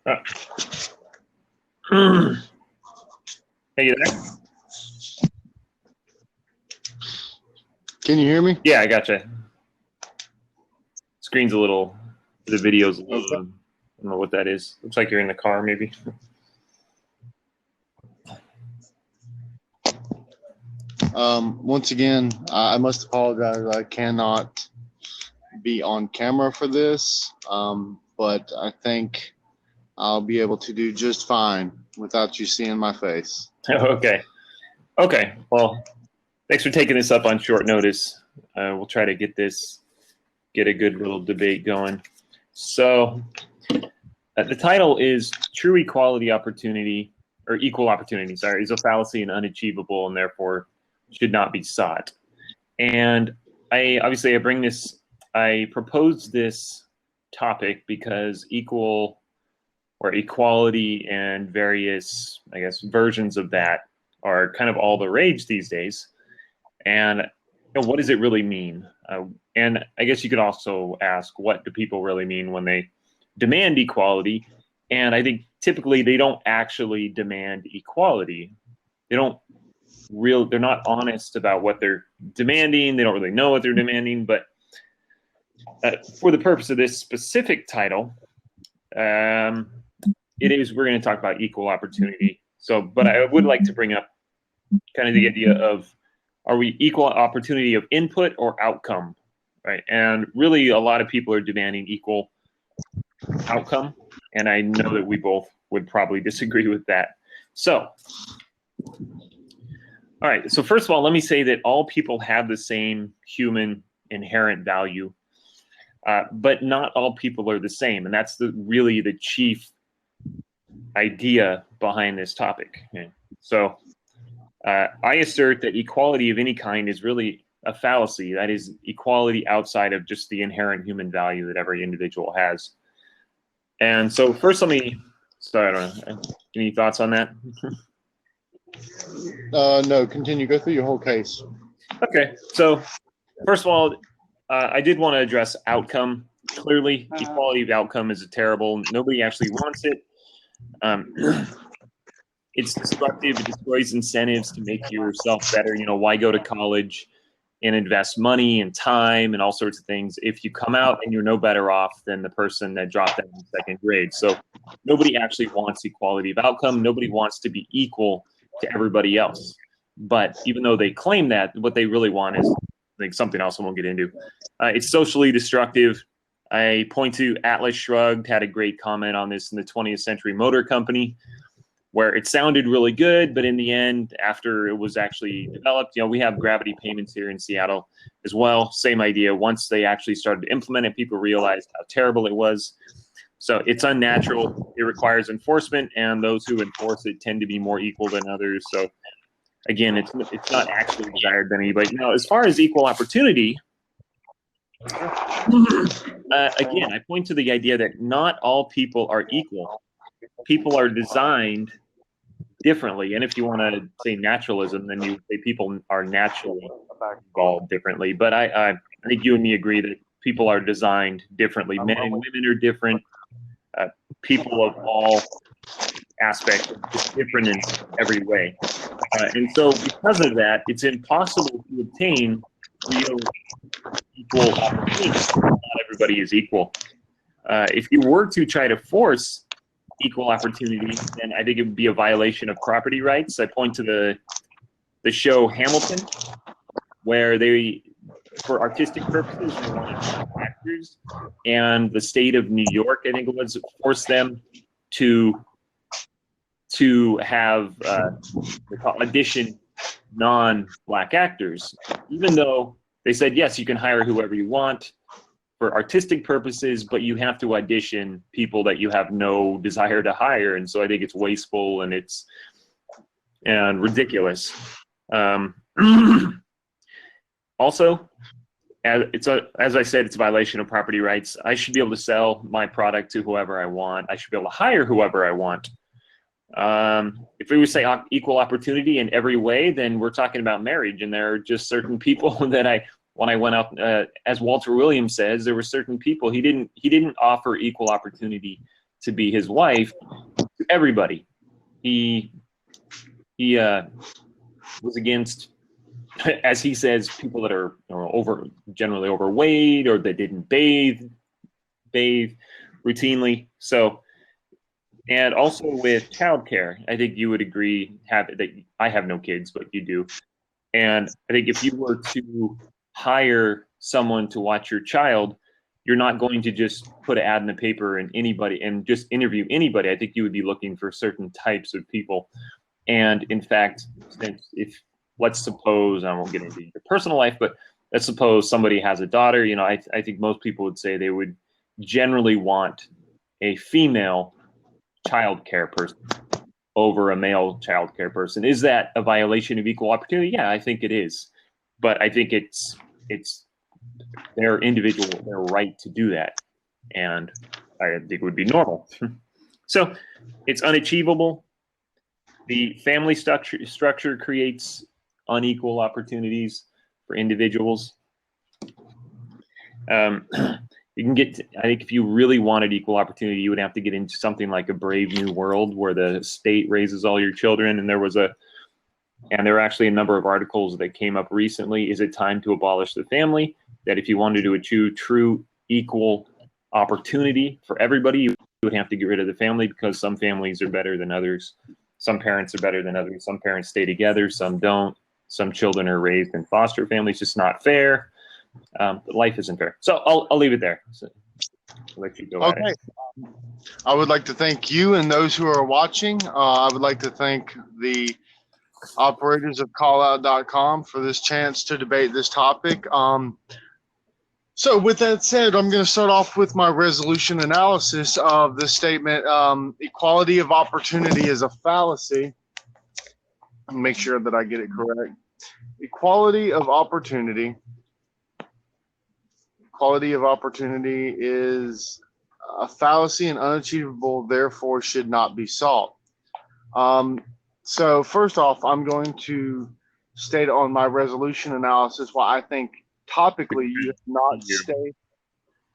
Hey, you there? Can you hear me? Yeah, I gotcha. Screen's a little, the video's a little, Okay. I don't know what that is. Looks like you're in the car, maybe. Once again, I must apologize. I cannot be on camera for this, but I think I'll be able to do just fine without you seeing my face. Okay. Okay. Well, thanks for taking this up on short notice. We'll try to get a good little debate going. So the title is True Equality Opportunity, or Equal Opportunity, sorry, is a fallacy and unachievable and therefore should not be sought. And I proposed this topic because equality and various, I guess, versions of that are kind of all the rage these days. And what does it really mean? And I guess you could also ask, what do people really mean when they demand equality? And I think typically they don't actually demand equality. They're not honest about what they're demanding. They don't really know what they're demanding. But for the purpose of this specific title, we're going to talk about equal opportunity. So, but I would like to bring up kind of the idea of, are we equal opportunity of input or outcome, right? And really a lot of people are demanding equal outcome. And I know that we both would probably disagree with that. So, all right. So first of all, let me say that all people have the same human inherent value, but not all people are the same. And that's really the chief idea behind this topic. Okay. So I assert that equality of any kind is really a fallacy. That is equality outside of just the inherent human value that every individual has. And so first I don't know, any thoughts on that? No, continue. Go through your whole case. Okay. So first of all, I did want to address outcome. Clearly, equality of outcome is terrible. Nobody actually wants it. It's destructive. It destroys incentives to make yourself better. Why go to college and invest money and time and all sorts of things if you come out and you're no better off than the person that dropped out in second grade? So nobody actually wants equality of outcome. Nobody wants to be equal to everybody else. But even though they claim that, what they really want is something else I won't get into. It's socially destructive. I point to Atlas Shrugged, had a great comment on this in the 20th Century Motor Company, where it sounded really good, but in the end, after it was actually developed, we have gravity payments here in Seattle as well. Same idea. Once they actually started to implement it, people realized how terrible it was. So it's unnatural. It requires enforcement, and those who enforce it tend to be more equal than others. So again, it's not actually desired by anybody. Now, as far as equal opportunity, again, I point to the idea that not all people are equal. People are designed differently. And if you want to say naturalism, then you say people are naturally evolved differently. But I think you and me agree that people are designed differently. Men and women are different. People of all aspects are just different in every way. And so because of that, it's impossible to obtain real equal opportunity. Not everybody is equal. If you were to try to force equal opportunity, then I think it would be a violation of property rights. I point to the show Hamilton, where they, for artistic purposes, wanted actors, and the state of New York, I think it was, forced them to have audition non-black actors, even though they said, yes, you can hire whoever you want for artistic purposes, but you have to audition people that you have no desire to hire. And so I think it's wasteful and it's ridiculous. Also, as I said, it's a violation of property rights. I should be able to sell my product to whoever I want. I should be able to hire whoever I want. If we would say equal opportunity in every way, then we're talking about marriage. And there are just certain people that when I went out, as Walter Williams says, there were certain people he didn't offer equal opportunity to be his wife to everybody. He was against, as he says, people that are generally overweight or that didn't bathe routinely. So, and also with childcare, I think you would agree that I have no kids, but you do. And I think if you were to hire someone to watch your child, you're not going to just put an ad in the paper and just interview anybody. I think you would be looking for certain types of people. And in fact, let's suppose, I won't get into your personal life, but let's suppose somebody has a daughter. I think most people would say they would generally want a female child care person over a male child care person. Is that a violation of equal opportunity? Yeah, I think it is. But I think it's their right to do that. And I think it would be normal. So it's unachievable. The family structure creates unequal opportunities for individuals. You can I think if you really wanted equal opportunity, you would have to get into something like a Brave New World where the state raises all your children. And there were actually a number of articles that came up recently. Is it time to abolish the family? That if you wanted to achieve true equal opportunity for everybody, you would have to get rid of the family, because some families are better than others. Some parents are better than others. Some parents stay together, some don't. Some children are raised in foster families. It's just not fair. But life isn't fair. So I'll leave it there. So I'll let you go at it. I would like to thank you and those who are watching. I would like to thank the operators of callout.com for this chance to debate this topic. So with that said, I'm going to start off with my resolution analysis of the statement, equality of opportunity is a fallacy. Make sure that I get it correct. Equality of opportunity is a fallacy and unachievable, therefore should not be sought. So first off, I'm going to state on my resolution analysis why I think topically you have not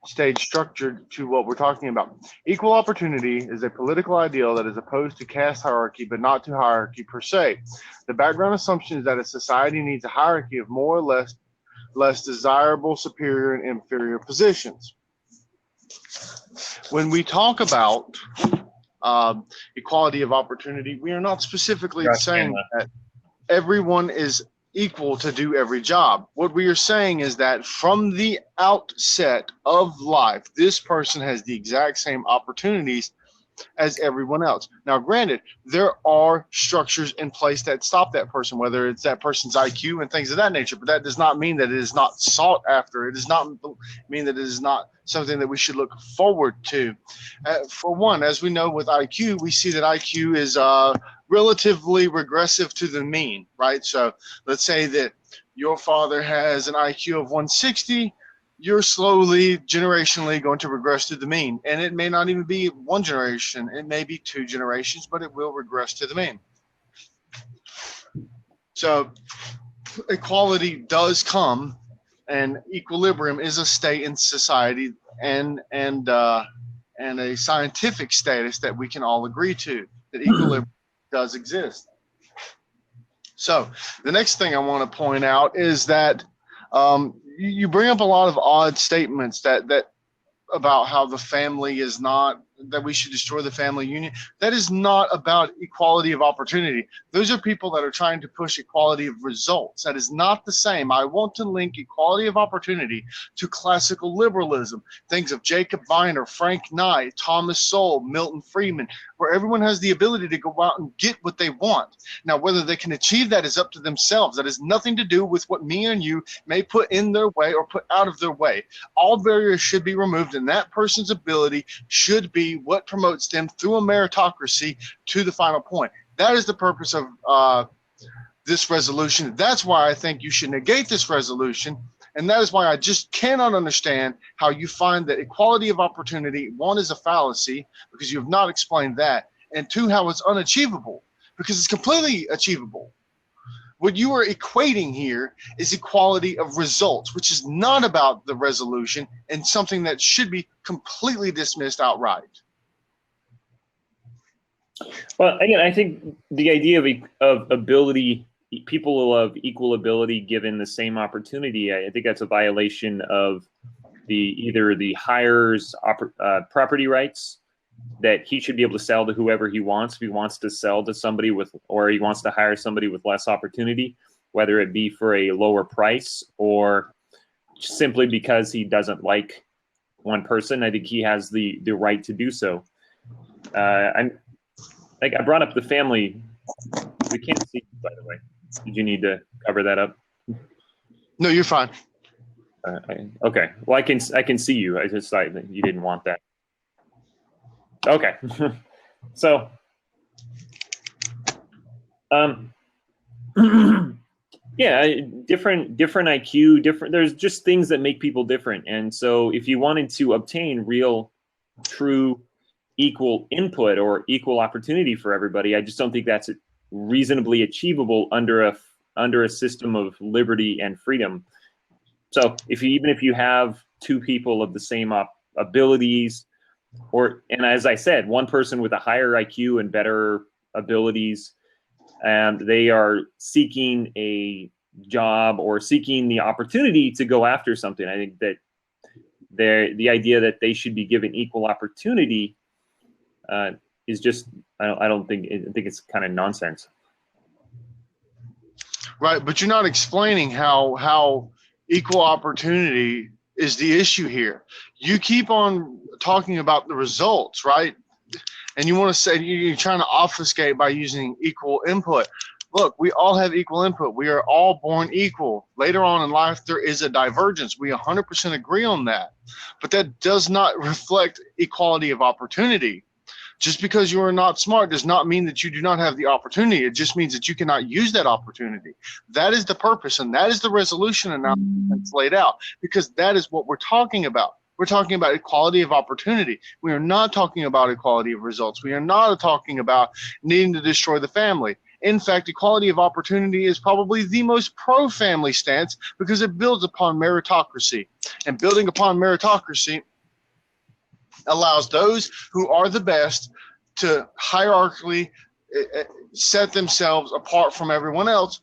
stayed structured to what we're talking about. Equal opportunity is a political ideal that is opposed to caste hierarchy, but not to hierarchy per se. The background assumption is that a society needs a hierarchy of more or less desirable superior and inferior positions. When we talk about equality of opportunity, we are not specifically saying that everyone is equal to do every job. What we are saying is that from the outset of life, this person has the exact same opportunities as everyone else. Now, granted, there are structures in place that stop that person, whether it's that person's IQ and things of that nature, but that does not mean that it is not sought after. It does not mean that it is not something that we should look forward to. For one, as we know with IQ, we see that IQ is relatively regressive to the mean, right? So let's say that your father has an IQ of 160, you're slowly, generationally going to regress to the mean. And it may not even be one generation, it may be 2 generations, but it will regress to the mean. So equality does come, and equilibrium is a state in society and a scientific status that we can all agree to, that equilibrium does exist. So the next thing I want to point out is that you bring up a lot of odd statements that about how the family is not, that we should destroy the family union. That is not about equality of opportunity. Those are people that are trying to push equality of results. That is not the same. I want to link equality of opportunity to classical liberalism. Things of Jacob Viner, Frank Knight, Thomas Sowell, Milton Friedman, where everyone has the ability to go out and get what they want. Now, whether they can achieve that is up to themselves. That has nothing to do with what me and you may put in their way or put out of their way. All barriers should be removed, and that person's ability should be what promotes them through a meritocracy to the final point. That is the purpose of this resolution. That's why I think you should negate this resolution. And that is why I just cannot understand how you find that equality of opportunity, one, is a fallacy, because you have not explained that, and two, how it's unachievable, because it's completely achievable. What you are equating here is equality of results, which is not about the resolution and something that should be completely dismissed outright. Well, again, I think the idea of ability, people of equal ability given the same opportunity, I think that's a violation of either the hirer's property rights, that he should be able to sell to whoever he wants. If he wants to sell to somebody or he wants to hire somebody with less opportunity, whether it be for a lower price or simply because he doesn't like one person, I think he has the right to do so. I'm like, I brought up the family. We can't see you, by the way. Did you need to cover that up? No, you're fine. Okay. Well, I can see you. I just thought that you didn't want that. Okay. So, yeah, different IQ, there's just things that make people different. And so if you wanted to obtain real, true, equal input or equal opportunity for everybody, I just don't think that's reasonably achievable under a system of liberty and freedom. So even if you have two people of the same abilities, and as I said, one person with a higher IQ and better abilities, and they are seeking a job or seeking the opportunity to go after something, I think that the idea that they should be given equal opportunity is just, I think it's kind of nonsense. Right, but you're not explaining how equal opportunity is the issue here. You keep on talking about the results, right? And you want to say you're trying to obfuscate by using equal input. Look, we all have equal input. We are all born equal. Later on in life, there is a divergence. We 100% agree on that. But that does not reflect equality of opportunity. Just because you are not smart does not mean that you do not have the opportunity. It just means that you cannot use that opportunity. That is the purpose, and that is the resolution announcement that's laid out, because that is what we're talking about. We're talking about equality of opportunity. We are not talking about equality of results. We are not talking about needing to destroy the family. In fact, equality of opportunity is probably the most pro-family stance because it builds upon meritocracy. And building upon meritocracy allows those who are the best to hierarchically set themselves apart from everyone else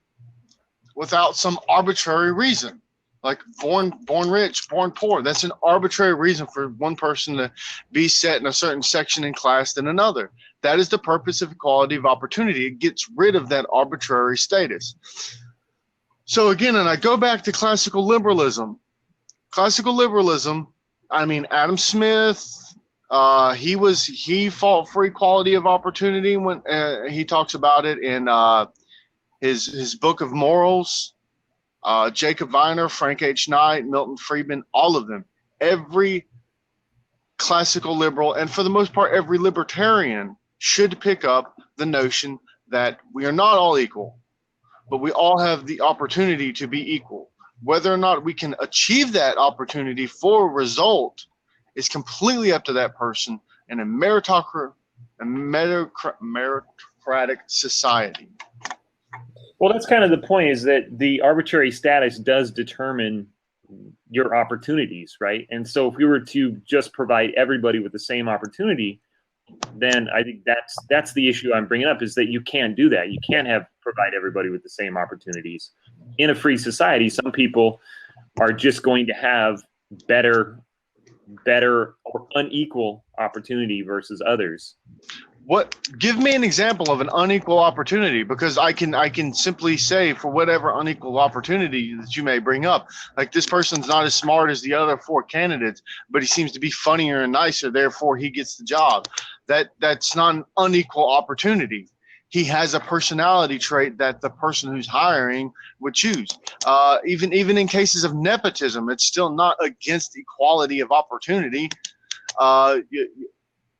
without some arbitrary reason. Like born rich, born poor. That's an arbitrary reason for one person to be set in a certain section in class than another. That is the purpose of equality of opportunity. It gets rid of that arbitrary status. So again, and I go back to classical liberalism. Classical liberalism, I mean, Adam Smith, he fought for equality of opportunity when he talks about it in his book of morals. Jacob Viner, Frank H. Knight, Milton Friedman, all of them. Every classical liberal, and for the most part, every libertarian should pick up the notion that we are not all equal, but we all have the opportunity to be equal. Whether or not we can achieve that opportunity for a result is completely up to that person in a meritocratic society. Well, that's kind of the point, is that the arbitrary status does determine your opportunities, right? And so if we were to just provide everybody with the same opportunity, then I think that's the issue I'm bringing up, is that you can't do that. You can't provide everybody with the same opportunities. In a free society, some people are just going to have better or unequal opportunity versus others. Give me an example of an unequal opportunity, because I can simply say, for whatever unequal opportunity that you may bring up, like this person's not as smart as the other four candidates, but he seems to be funnier and nicer, therefore he gets the job. That's not an unequal opportunity. He has a personality trait that the person who's hiring would choose. Even in cases of nepotism, it's still not against equality of opportunity.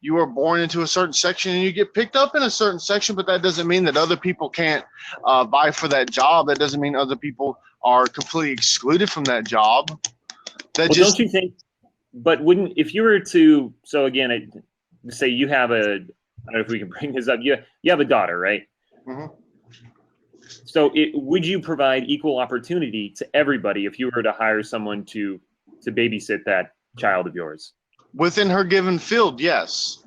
You are born into a certain section and you get picked up in a certain section, but that doesn't mean that other people can't vie for that job. That doesn't mean other people are completely excluded from that job. Don't you think? But if you were to, so again, say you have I don't know if we can bring this up. You have a daughter, right? Mm-hmm. So would you provide equal opportunity to everybody if you were to hire someone to babysit that child of yours? Within her given field, yes.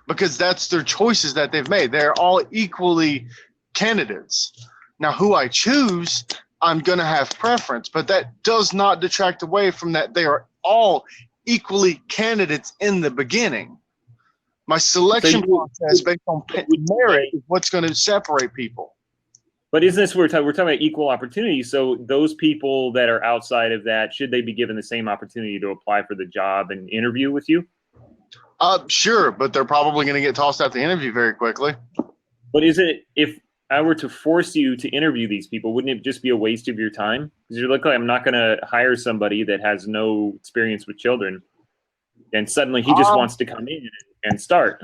because that's their choices that they've made. They're all equally candidates. Now, who I choose, I'm going to have preference, but that does not detract away from that they are all equally candidates in the beginning. My selection process based on merit is what's going to separate people. But isn't this we're talking about equal opportunity? So those people that are outside of that, should they be given the same opportunity to apply for the job and interview with you? Sure, but they're probably going to get tossed out the interview very quickly. But is it, if I were to force you to interview these people, wouldn't it just be a waste of your time? Because you're like, I'm not going to hire somebody that has no experience with children, and suddenly he just wants to come in and start.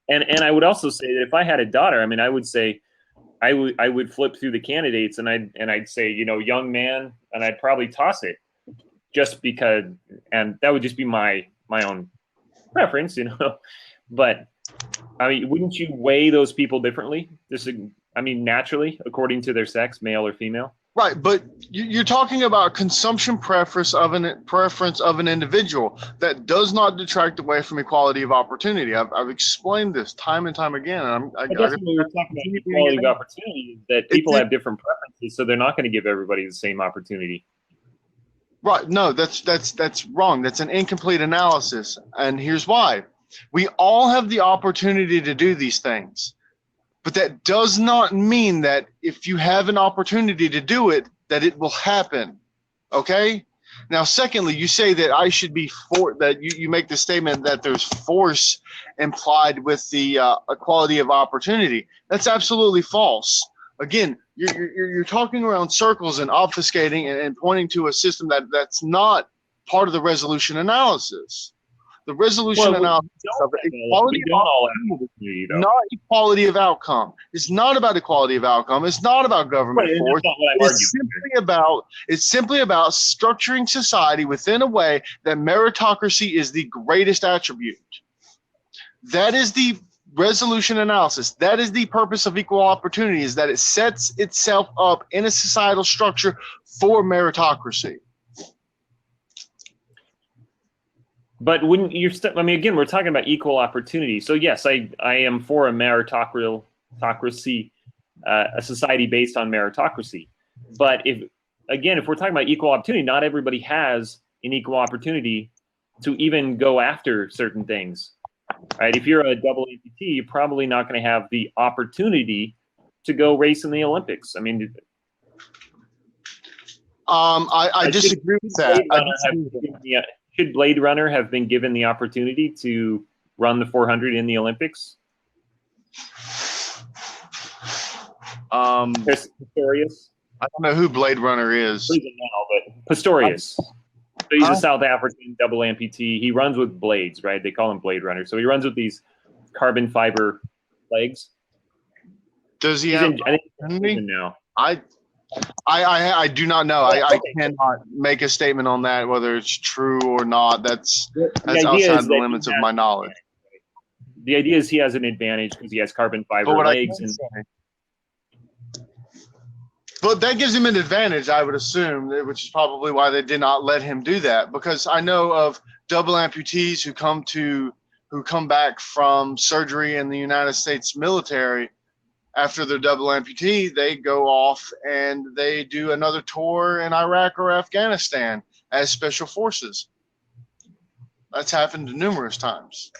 And I would also say that if I had a daughter, I mean, I would say I would flip through the candidates and I'd say, young man, and I'd probably toss it just because, and that would just be my own preference, But I mean, wouldn't you weigh those people differently? Naturally, according to their sex, male or female. Right, but you're talking about consumption preference of an individual that does not detract away from equality of opportunity. I've explained this time and time again. I guess when we're talking about equality of opportunity, that people have different preferences, so they're not going to give everybody the same opportunity. Right? No, that's wrong. That's an incomplete analysis, and here's why: we all have the opportunity to do these things. But that does not mean that if you have an opportunity to do it, that it will happen. Okay? Now, secondly, you say that I should be you make the statement that there's force implied with the equality of opportunity. That's absolutely false. Again, you're talking around circles and obfuscating and pointing to a system that's not part of the resolution analysis. The resolution analysis of equality of opportunity, not equality of outcome. It's not about equality of outcome. It's not about government force. It's simply about structuring society within a way that meritocracy is the greatest attribute. That is the resolution analysis. That is the purpose of equal opportunity, is that it sets itself up in a societal structure for meritocracy. But wouldn't you? Again, we're talking about equal opportunity. So yes, I am for a meritocracy, a society based on meritocracy. But if we're talking about equal opportunity, not everybody has an equal opportunity to even go after certain things, right? If you're a double amputee, you're probably not going to have the opportunity to go race in the Olympics. I mean, I disagree with that. Should Blade Runner have been given the opportunity to run the 400 in the Olympics? Pistorius? I don't know who Blade Runner is. Pistorius. So he's a South African double amputee. He runs with blades, right? They call him Blade Runner. So he runs with these carbon fiber legs. Does he have? I think he's in now. I do not know. I cannot make a statement on that, whether it's true or not. That's outside the limits of my knowledge. The idea is he has an advantage because he has carbon fiber legs. But that gives him an advantage, I would assume, which is probably why they did not let him do that. Because I know of double amputees who come back from surgery in the United States military. After they're double amputee, they go off and they do another tour in Iraq or Afghanistan as special forces. That's happened numerous times.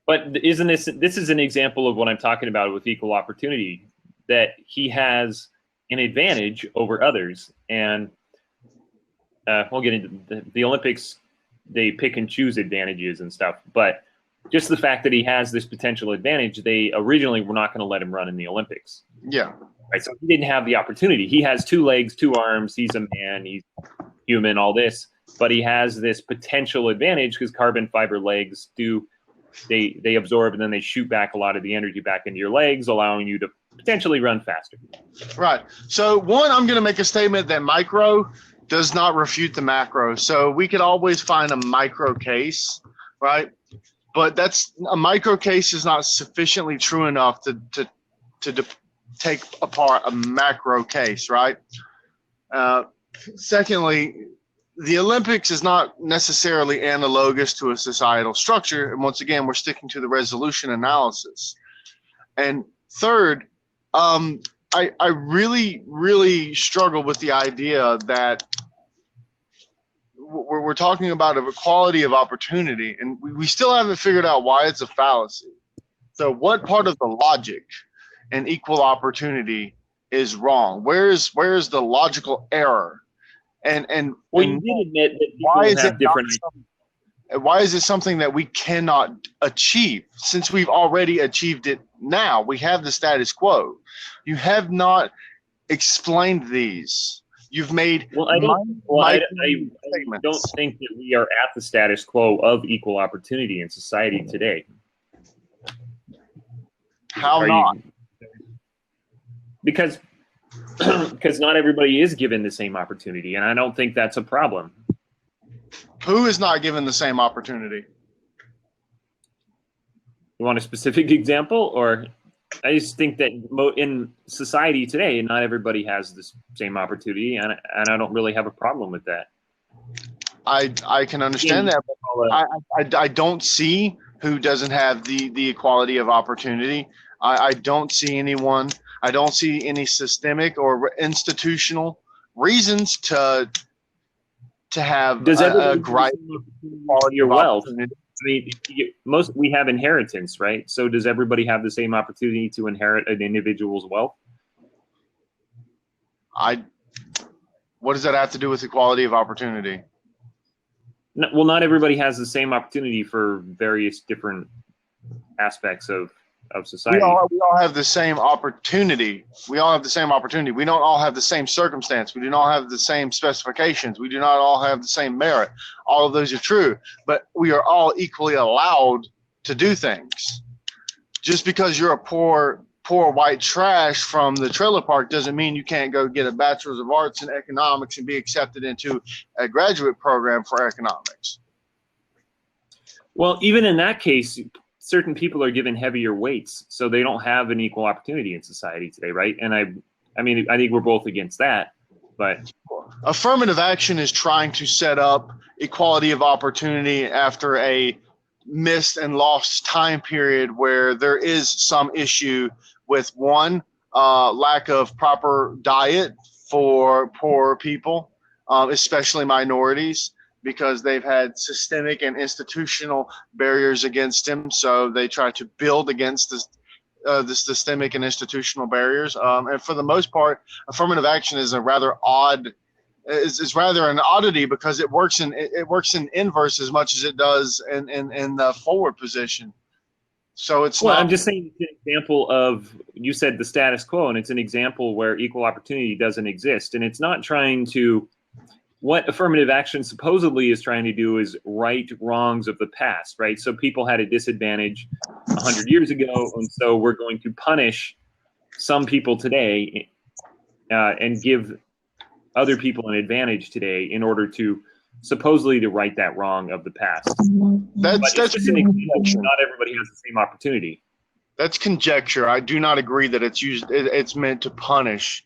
But isn't this is an example of what I'm talking about with equal opportunity, that he has an advantage over others. And we'll get into the Olympics, they pick and choose advantages and stuff. But just the fact that he has this potential advantage, they originally were not going to let him run in the Olympics. Yeah. Right. So he didn't have the opportunity. He has 2 legs, 2 arms. He's a man. He's human, all this. But he has this potential advantage because carbon fiber legs they absorb and then they shoot back a lot of the energy back into your legs, allowing you to potentially run faster. Right. So one, I'm going to make a statement that micro does not refute the macro. So we could always find a micro case, right? But a micro case is not sufficiently true enough to take apart a macro case, right? Secondly, the Olympics is not necessarily analogous to a societal structure. And once again, we're sticking to the resolution analysis. And third, I really, really struggle with the idea that we're talking about equality of opportunity, and we still haven't figured out why it's a fallacy. So what part of the logic and equal opportunity is wrong? Where's the logical error? And Well, you did admit that why people is have different. why is it something that we cannot achieve since we've already achieved it now? We have the status quo. You have not explained these. You've made Well, I don't think that we are at the status quo of equal opportunity in society today. How not? Because not everybody is given the same opportunity, and I don't think that's a problem. Who is not given the same opportunity? You want a specific example, or I just think that in society today, not everybody has the same opportunity, and I don't really have a problem with that. I can understand that, but I don't see who doesn't have the equality of opportunity. I don't see anyone. I don't see any systemic or institutional reasons to have a great quality of wealth. I mean, we have inheritance, right? So does everybody have the same opportunity to inherit an individual's wealth? What does that have to do with equality of opportunity? No, well, not everybody has the same opportunity for various different aspects of society. We all have the same opportunity. We all have the same opportunity. We don't all have the same circumstance. We do not have the same specifications. We do not all have the same merit. All of those are true, but we are all equally allowed to do things. Just because you're a poor white trash from the trailer park doesn't mean you can't go get a bachelor's of arts in economics and be accepted into a graduate program for economics. Well, even in that case, certain people are given heavier weights, so they don't have an equal opportunity in society today, right? And I mean, I think we're both against that, but affirmative action is trying to set up equality of opportunity after a missed and lost time period where there is some issue with one, lack of proper diet for poor people, especially minorities, because they've had systemic and institutional barriers against them. So they try to build against the systemic and institutional barriers. And for the most part, affirmative action is a rather odd, is rather an oddity because it works in inverse as much as it does in the forward position. So it's I'm just saying it's an example of, you said the status quo, and it's an example where equal opportunity doesn't exist. And it's not trying to, what affirmative action supposedly is trying to do is right wrongs of the past, right? So people had a disadvantage 100 years ago, and so we're going to punish some people today and give other people an advantage today in order to supposedly to right that wrong of the past. That's just an example. Not everybody has the same opportunity. That's conjecture. I do not agree that it's meant to punish.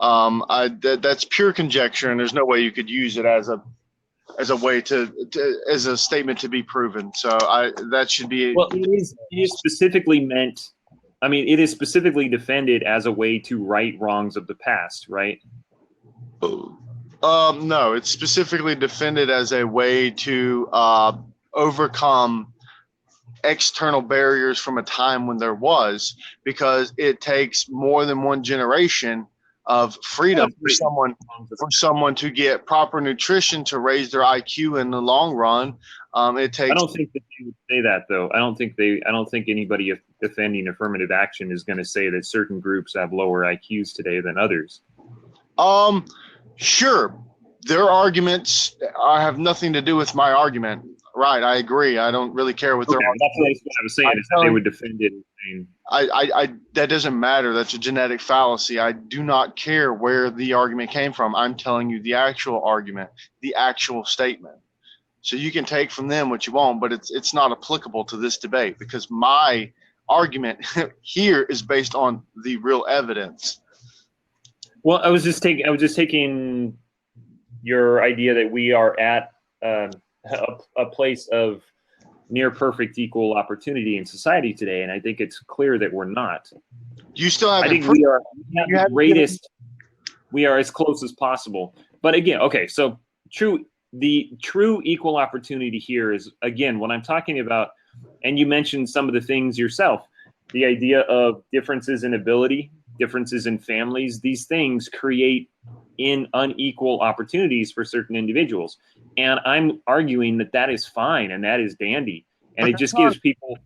That's pure conjecture, and there's no way you could use it as a way as a statement to be proven. So that should be. Well, it is specifically meant. I mean, it is specifically defended as a way to right wrongs of the past, right? No, it's specifically defended as a way to overcome external barriers from a time when there was, because it takes more than one generation of freedom for someone to get proper nutrition to raise their IQ in the long run. It takes. I don't think that they would say that, though. I don't think anybody defending affirmative action is going to say that certain groups have lower IQs today than others. Sure, their arguments have nothing to do with my argument. Right, I agree. I don't really care what their argument. That's what I was saying. Is that they would defend it. That doesn't matter. That's a genetic fallacy. I do not care where the argument came from. I'm telling you the actual argument, the actual statement. So you can take from them what you want, but it's not applicable to this debate because my argument here is based on the real evidence. Well, I was just taking your idea that we are at a place of near perfect equal opportunity in society today, and I think it's clear that we're not. You still I haven't think we are the greatest. We are as close as possible. But again, okay, so the true equal opportunity here is, again, what I'm talking about, and you mentioned some of the things yourself, the idea of differences in ability, differences in families, these things create unequal opportunities for certain individuals. And I'm arguing that that is fine and that is dandy. And it just gives people...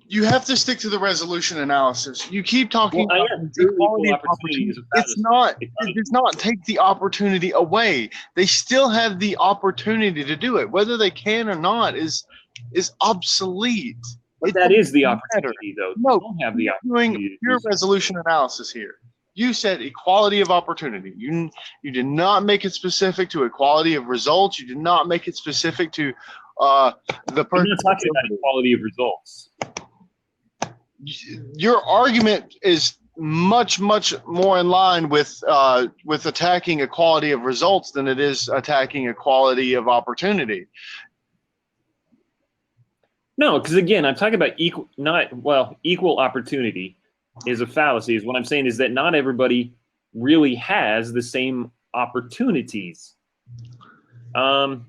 You have to stick to the resolution analysis. You keep talking about equality of opportunity. It does not take the opportunity away. They still have the opportunity to do it. Whether they can or not is obsolete. But that is the opportunity, though. No, you don't have the opportunity. Doing pure resolution analysis here. You said equality of opportunity. You did not make it specific to equality of results. You did not make it specific to the person. I'm not talking about equality of results. Your argument is much more in line with attacking equality of results than it is attacking equality of opportunity. No, because again, I'm talking about equal opportunity is a fallacy. Is what I'm saying is that not everybody really has the same opportunities. And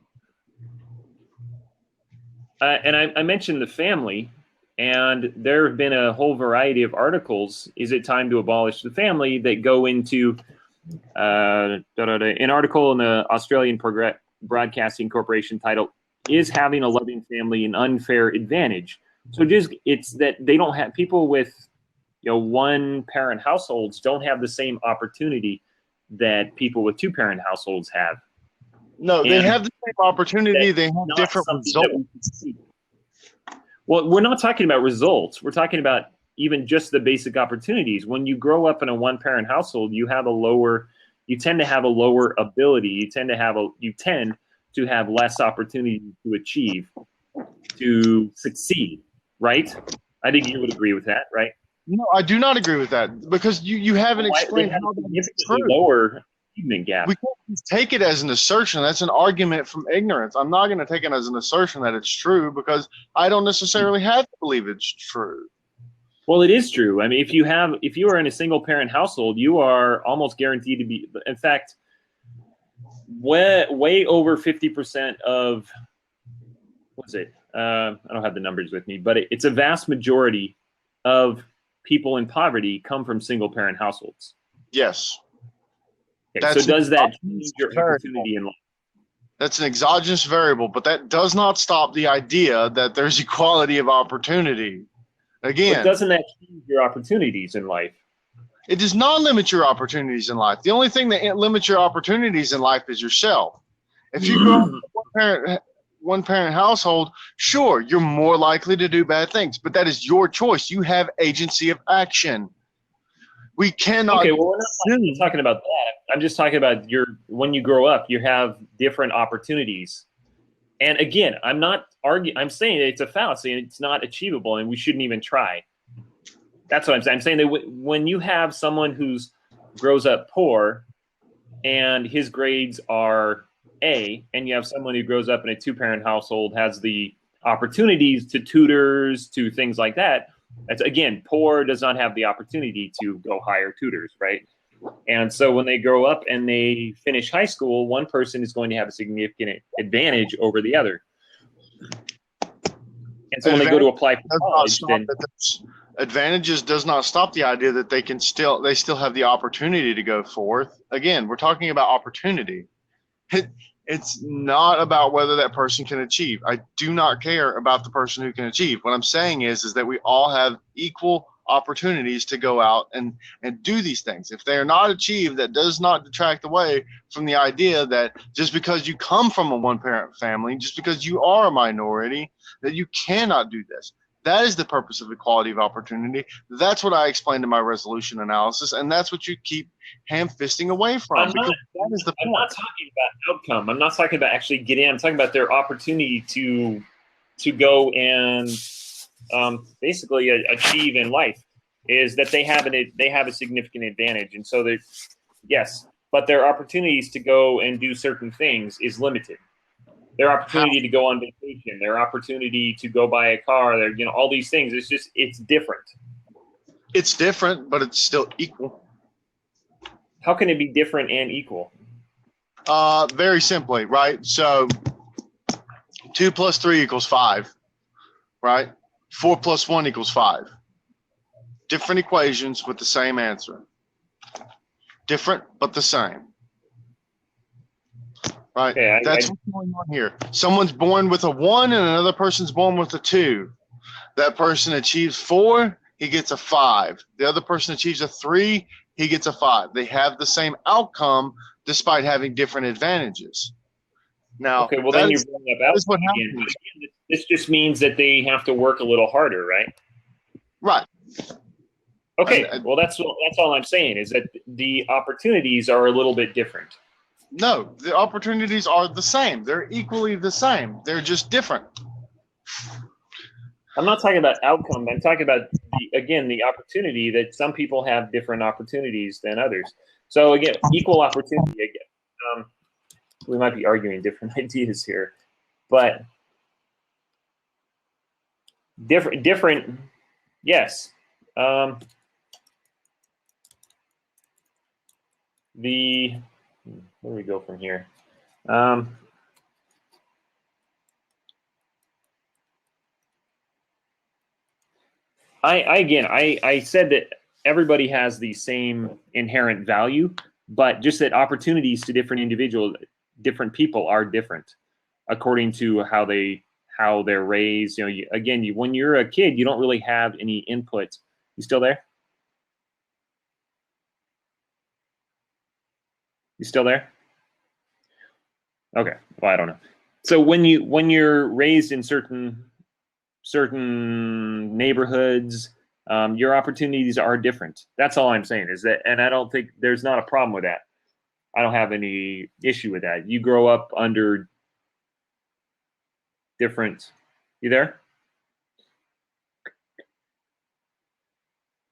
I mentioned the family. And there have been a whole variety of articles, is it time to abolish the family, that go into an article in the Australian Broadcasting Corporation titled, Is Having a Loving Family an Unfair Advantage? So it's that they don't have, people with one-parent households don't have the same opportunity that people with two-parent households have. No, they have the same opportunity, they have different results. Well, we're not talking about results. We're talking about even just the basic opportunities. When you grow up in a one-parent household, you tend to have a lower ability. You tend to have less opportunity to achieve, to succeed, right? I think you would agree with that, right? No, I do not agree with that, because you haven't explained how that's true. Lower achievement gap. We can't take it as an assertion. That's an argument from ignorance. I'm not going to take it as an assertion that it's true, because I don't necessarily have to believe it's true. Well, it is true. I mean, if you are in a single parent household, you are almost guaranteed to be, in fact, way over 50% of, what's it? I don't have the numbers with me, but it's a vast majority of people in poverty come from single parent households. Yes. Okay, so does that change your opportunity in life? That's an exogenous variable, but that does not stop the idea that there's equality of opportunity. Again, but doesn't that change your opportunities in life? It does not limit your opportunities in life. The only thing that limits your opportunities in life is yourself. If you grow up in a one-parent household, sure, you're more likely to do bad things, but that is your choice. You have agency of action. We cannot. Okay, well, we're not talking about that. I'm just talking about when you grow up, you have different opportunities. And again, I'm not arguing. I'm saying it's a fallacy and it's not achievable, and we shouldn't even try. That's what I'm saying. I'm saying that when you have someone who grows up poor and his grades are A, and you have someone who grows up in a two-parent household, has the opportunities to tutors, to things like that. That's, again, poor does not have the opportunity to go hire tutors, right? And so when they grow up and they finish high school, one person is going to have a significant advantage over the other. And so when they go to apply for college, then advantages does not stop the idea that they still have the opportunity to go forth. Again, we're talking about opportunity. It's not about whether that person can achieve. I do not care about the person who can achieve. What I'm saying is that we all have equal opportunities to go out and do these things. If they are not achieved, that does not detract away from the idea that just because you come from a one-parent family, just because you are a minority, that you cannot do this. That is the purpose of equality of opportunity. That's what I explained in my resolution analysis, and that's what you keep ham-fisting away from. I'm not talking about outcome. I'm not talking about actually getting in. I'm talking about their opportunity to go and basically achieve in life, is that they have a significant advantage. And so that, yes, but their opportunities to go and do certain things is limited. Their opportunity to go on vacation, their opportunity to go buy a car, their, you know, all these things. It's different. It's different, but it's still equal. How can it be different and equal? Very simply, right? So 2 plus 3 equals 5, right? 4 plus 1 equals 5. Different equations with the same answer. Different, but the same. Right? Okay, That's what's going on here. Someone's born with a 1 and another person's born with a 2. That person achieves 4, he gets a 5. The other person achieves a 3, he gets a 5. They have the same outcome despite having different advantages. Now, okay, well then you're bringing up that's what outcome again. happens. This just means that they have to work a little harder, right? Right. Okay, well that's all I'm saying is that the opportunities are a little bit different. No, the opportunities are the same. They're equally the same. They're just different. I'm not talking about outcome. I'm talking about, the opportunity that some people have different opportunities than others. So again, equal opportunity. Again, we might be arguing different ideas here, but different. Yes. Where do we go from here? I said that everybody has the same inherent value, but just that opportunities to different people are different according to how they're raised. You know, when you're a kid, you don't really have any input. You still there? You still there? Okay. Well, I don't know. So when you're raised in certain neighborhoods, your opportunities are different. That's all I'm saying is that, and I don't think there's not a problem with that. I don't have any issue with that. You grow up under different. You there?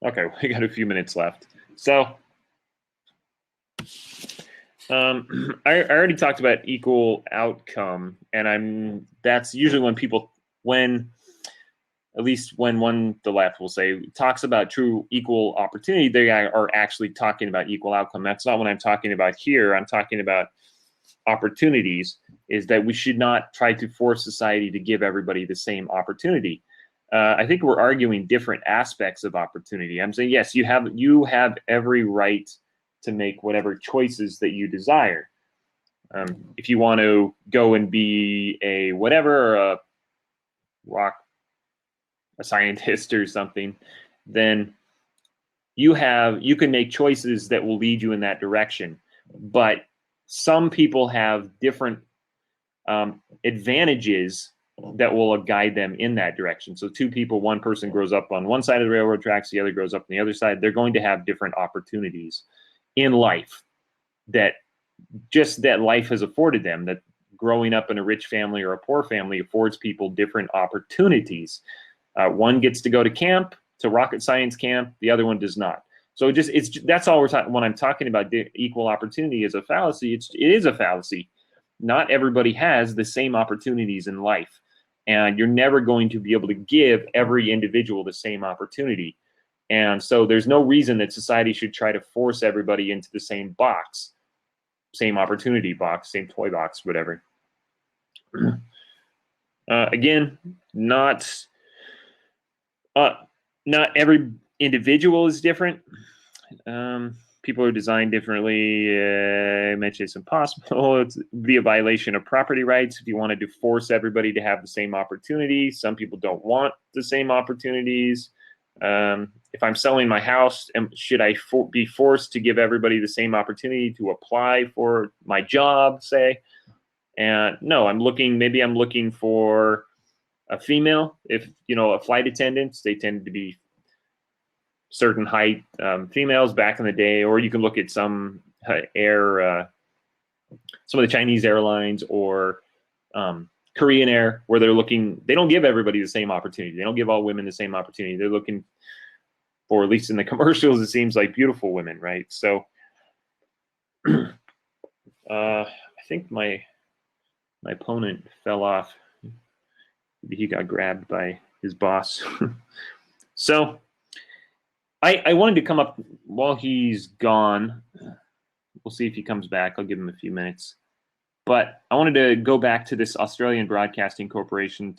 Okay, we got a few minutes left. So I already talked about equal outcome, and that's usually when at least when the left will say talks about true equal opportunity, they are actually talking about equal outcome. That's not what I'm talking about here. I'm talking about opportunities, is that we should not try to force society to give everybody the same opportunity. I think we're arguing different aspects of opportunity. I'm saying, yes, you have every right to make whatever choices that you desire. If you want to go and be a scientist or something, then you can make choices that will lead you in that direction. But some people have different advantages that will guide them in that direction. So two people, one person grows up on one side of the railroad tracks, the other grows up on the other side. They're going to have different opportunities in life that life has afforded them, that growing up in a rich family or a poor family affords people different opportunities. One gets to go to camp, to rocket science camp, the other one does not. So that's all we're talking. When I'm talking about equal opportunity as a fallacy, it is a fallacy. Not everybody has the same opportunities in life, and you're never going to be able to give every individual the same opportunity. And so there's no reason that society should try to force everybody into the same box, same opportunity box, same toy box, whatever. Again, not every individual is different. People are designed differently. I mentioned it's impossible. It's be a violation of property rights if you wanted to force everybody to have the same opportunity. Some people don't want the same opportunities. If I'm selling my house, should I be forced to give everybody the same opportunity to apply for my job, say? And no, maybe I'm looking for a female. If, a flight attendant, they tend to be certain height females back in the day, or you can look at some of the Chinese airlines or Korean Air, where they don't give everybody the same opportunity. They don't give all women the same opportunity. They're looking for, at least in the commercials, it seems like beautiful women, right? So I think my opponent fell off. Maybe he got grabbed by his boss. So I wanted to come up while he's gone. We'll see if he comes back. I'll give him a few minutes. But I wanted to go back to this Australian Broadcasting Corporation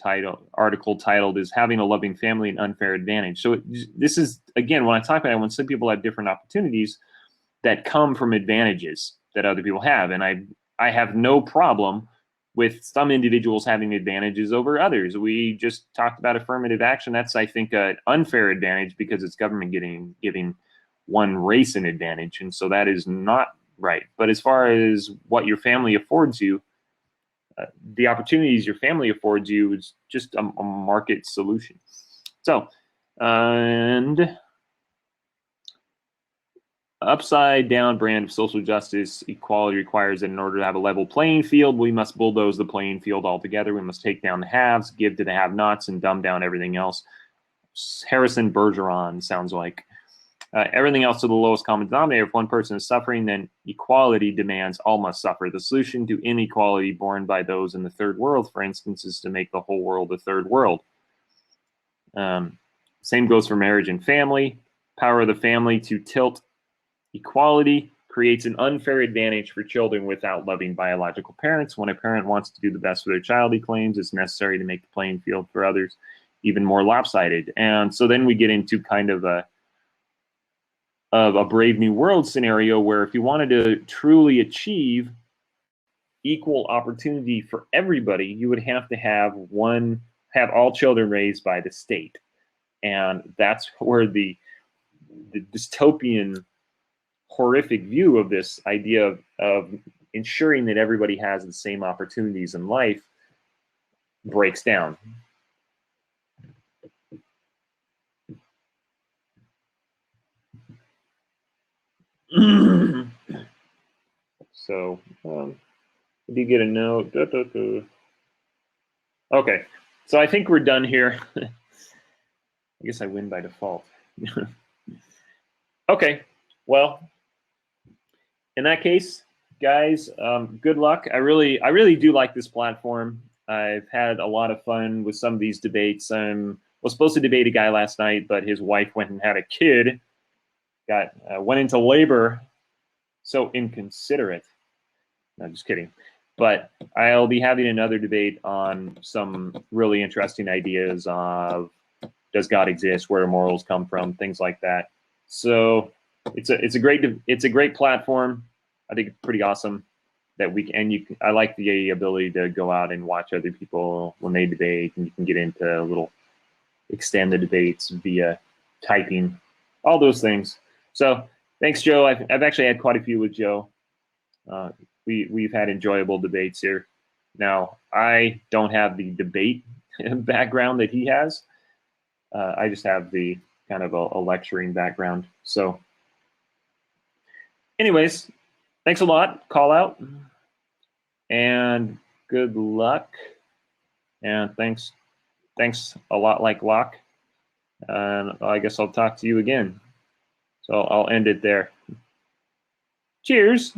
article titled "Is Having a Loving Family an Unfair Advantage?" So this is, again, when I talk about it, when some people have different opportunities that come from advantages that other people have. And I have no problem with some individuals having advantages over others. We just talked about affirmative action. That's, I think, an unfair advantage because it's government giving one race an advantage. And so that is not right. But as far as what your family affords you, the opportunities your family affords you is just a market solution. So, and upside down brand of social justice equality requires that in order to have a level playing field, we must bulldoze the playing field altogether. We must take down the haves, give to the have-nots, and dumb down everything else. Harrison Bergeron sounds like. Everything else to the lowest common denominator. If one person is suffering, then equality demands all must suffer. The solution to inequality borne by those in the third world, for instance, is to make the whole world a third world. Same goes for marriage and family. Power of the family to tilt equality creates an unfair advantage for children without loving biological parents. When a parent wants to do the best for their child, he claims it's necessary to make the playing field for others even more lopsided. And so then we get into kind of a Brave New World scenario where if you wanted to truly achieve equal opportunity for everybody, you would have to have all children raised by the state. And that's where the dystopian, horrific view of this idea of ensuring that everybody has the same opportunities in life breaks down. So, did you get a note? Okay, so I think we're done here. I guess I win by default. Okay, well, in that case, guys, good luck. I really do like this platform. I've had a lot of fun with some of these debates. Was supposed to debate a guy last night, but his wife went and had a kid. Went into labor. So inconsiderate. No, just kidding. But I'll be having another debate on some really interesting ideas of does God exist, where do morals come from, things like that. So it's a great platform. I think it's pretty awesome that I like the ability to go out and watch other people when they debate, and you can get into little extended debates via typing, all those things. So thanks, Joe. I've actually had quite a few with Joe. We've had enjoyable debates here. Now, I don't have the debate background that he has. I just have the kind of a lecturing background. So anyways, thanks a lot. Call out. And good luck. And thanks a lot, like Locke. And I guess I'll talk to you again. So I'll end it there. Cheers.